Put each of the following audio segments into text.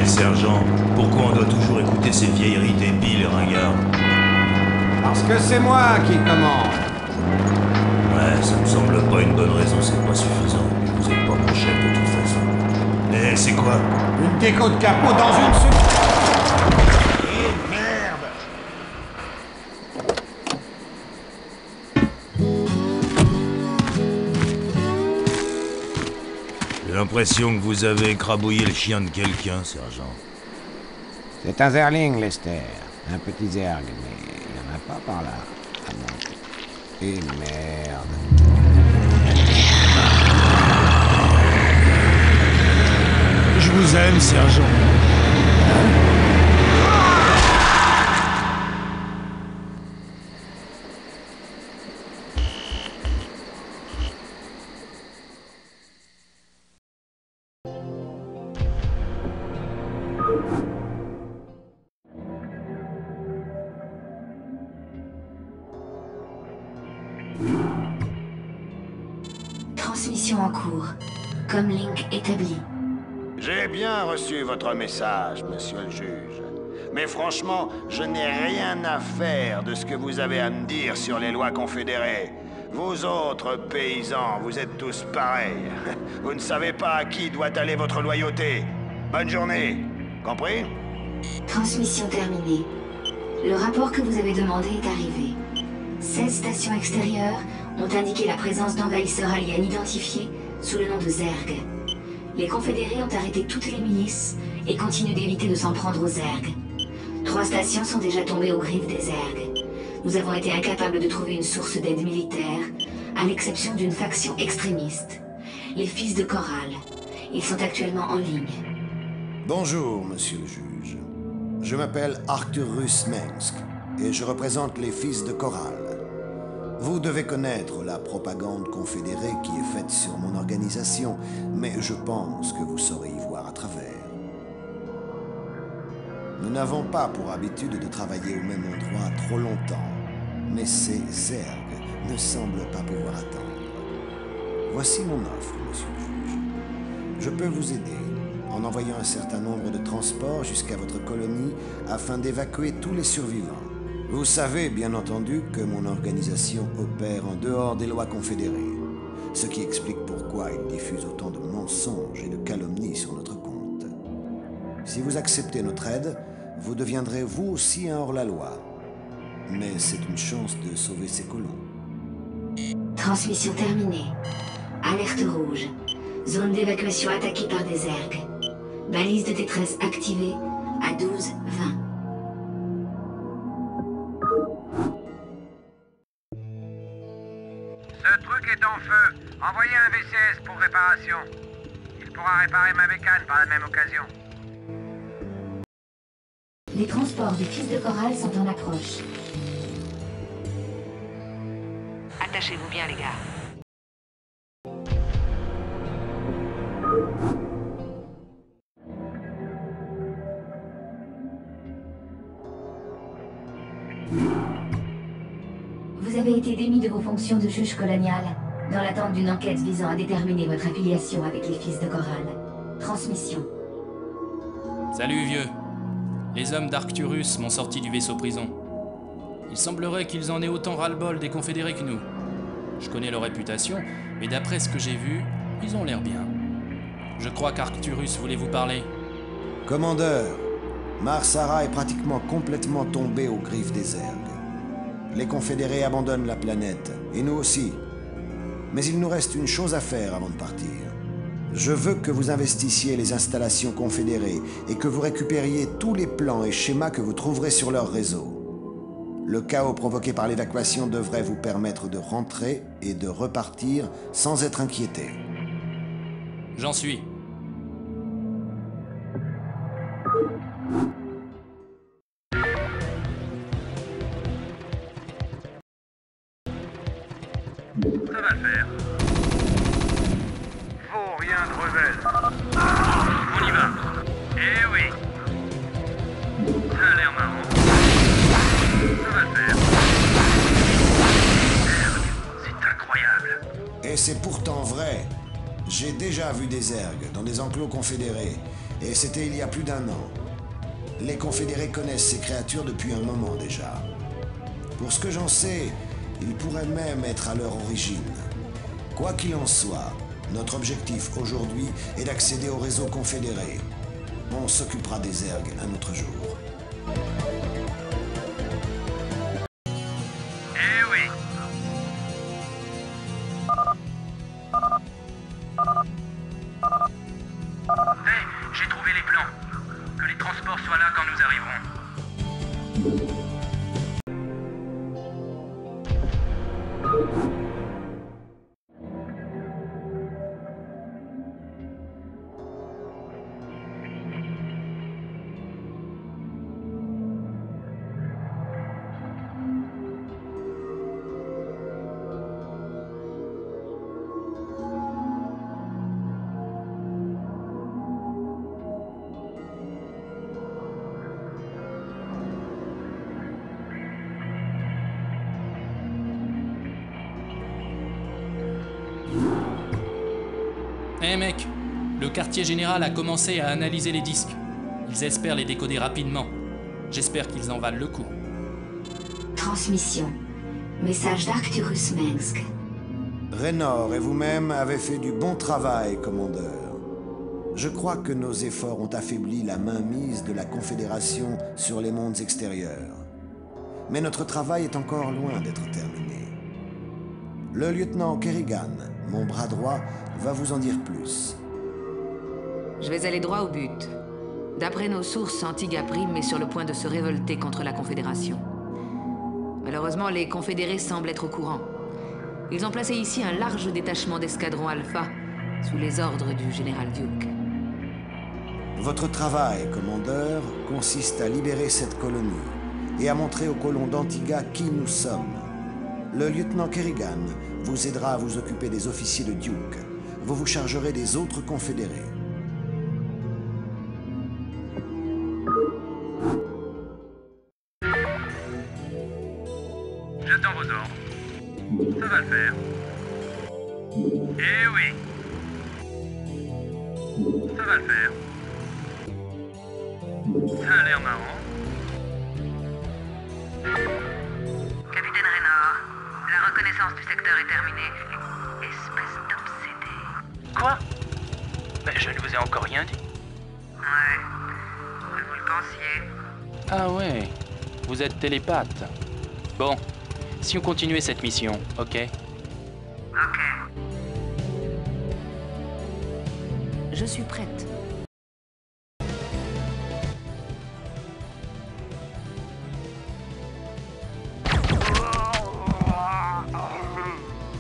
Sergent, pourquoi on doit toujours écouter ces vieilleries débiles et ringards? Parce que c'est moi qui commande. Ouais, ça me semble pas une bonne raison, c'est pas suffisant. Vous êtes pas mon chef de toute façon. Eh, c'est quoi? Une déco de capot dans une seconde. Eh merde! J'ai l'impression que vous avez écrabouillé le chien de quelqu'un, sergent. C'est un zerling, Lester. Un petit zerg, mais il n'y en a pas par là. Ah non. Et merde. Je vous aime, sergent. Transmission en cours. Comlink établi. J'ai bien reçu votre message, monsieur le juge. Mais franchement, je n'ai rien à faire de ce que vous avez à me dire sur les lois confédérées. Vous autres paysans, vous êtes tous pareils. Vous ne savez pas à qui doit aller votre loyauté. Bonne journée. Compris? Transmission terminée. Le rapport que vous avez demandé est arrivé. 16 stations extérieures ont indiqué la présence d'envahisseurs aliens identifiés sous le nom de Zerg. Les confédérés ont arrêté toutes les milices et continuent d'éviter de s'en prendre aux Zerg. 3 stations sont déjà tombées aux griffes des Zerg. Nous avons été incapables de trouver une source d'aide militaire, à l'exception d'une faction extrémiste, les Fils de Coral. Ils sont actuellement en ligne. Bonjour, monsieur le juge. Je m'appelle Arcturus Mengsk et je représente les Fils de Coral. Vous devez connaître la propagande confédérée qui est faite sur mon organisation, mais je pense que vous saurez y voir à travers. Nous n'avons pas pour habitude de travailler au même endroit trop longtemps, mais ces Zerg ne semblent pas pouvoir attendre. Voici mon offre, monsieur le juge. Je peux vous aider en envoyant un certain nombre de transports jusqu'à votre colonie afin d'évacuer tous les survivants. Vous savez, bien entendu, que mon organisation opère en dehors des lois confédérées, ce qui explique pourquoi il diffuse autant de mensonges et de calomnies sur notre compte. Si vous acceptez notre aide, vous deviendrez vous aussi un hors-la-loi. Mais c'est une chance de sauver ces colons. Transmission terminée. Alerte rouge. Zone d'évacuation attaquée par des Zerg. Balise de détresse activée à 12-20. Ce truc est en feu. Envoyez un VCS pour réparation. Il pourra réparer ma bécane par la même occasion. Les transports des Fils de Coral sont en approche. Attachez-vous bien, les gars. Vous avez été démis de vos fonctions de juge colonial, dans l'attente d'une enquête visant à déterminer votre affiliation avec les Fils de Coral. Transmission. Salut, vieux. Les hommes d'Arcturus m'ont sorti du vaisseau prison. Il semblerait qu'ils en aient autant ras-le-bol des confédérés que nous. Je connais leur réputation, mais d'après ce que j'ai vu, ils ont l'air bien. Je crois qu'Arcturus voulait vous parler. Commandeur, Marsara est pratiquement complètement tombée aux griffes des Zerg. Les confédérés abandonnent la planète, et nous aussi. Mais il nous reste une chose à faire avant de partir. Je veux que vous investissiez les installations confédérées et que vous récupériez tous les plans et schémas que vous trouverez sur leur réseau. Le chaos provoqué par l'évacuation devrait vous permettre de rentrer et de repartir sans être inquiété. J'en suis. nouvelles. On y va. Eh oui. Ça a l'air marrant. Ça va le faire. Merde, c'est incroyable. Et c'est pourtant vrai. J'ai déjà vu des ergs dans des enclos confédérés, et c'était il y a plus d'1 an. Les confédérés connaissent ces créatures depuis un moment déjà. Pour ce que j'en sais, ils pourraient même être à leur origine. Quoi qu'il en soit, notre objectif aujourd'hui est d'accéder au réseau confédéré. On s'occupera des ergs un autre jour. Eh oui. Hey, j'ai trouvé les plans. Que les transports soient là quand nous arriverons. Eh mec, le quartier général a commencé à analyser les disques. Ils espèrent les décoder rapidement. J'espère qu'ils en valent le coup. Transmission. Message d'Arcturus Mengsk. Raynor et vous-même avez fait du bon travail, commandeur. Je crois que nos efforts ont affaibli la mainmise de la Confédération sur les mondes extérieurs. Mais notre travail est encore loin d'être terminé. Le lieutenant Kerrigan, mon bras droit, va vous en dire plus. Je vais aller droit au but. D'après nos sources, Antigua Prime est sur le point de se révolter contre la Confédération. Malheureusement, les Confédérés semblent être au courant. Ils ont placé ici un large détachement d'escadrons Alpha, sous les ordres du général Duke. Votre travail, commandeur, consiste à libérer cette colonie et à montrer aux colons d'Antigua qui nous sommes. Le lieutenant Kerrigan vous aidera à vous occuper des officiers de Duke. Vous vous chargerez des autres confédérés. J'attends vos ordres. Ça va le faire. Eh oui. Ça va le faire. Ça a l'air marrant. Capitaine Raynor, la reconnaissance du secteur est terminée. Espèce d'obsédé. Quoi? Mais je ne vous ai encore rien dit. Ouais, vous le pensiez. Ah ouais, vous êtes télépathe. Bon, si on continuait cette mission, ok? Ok. Je suis prête.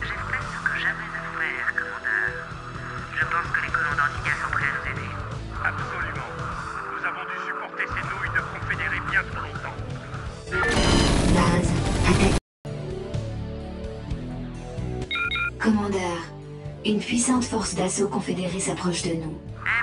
J'ai fait ce que j'avais à faire, commandeur. Je pense que les colons d'Antigua sont prêts à nous aider. Absolument. Nous avons dû supporter ces nouilles de confédérés bien trop longtemps. Base, attaque. Commandeur, une puissante force d'assaut confédérée s'approche de nous. Eh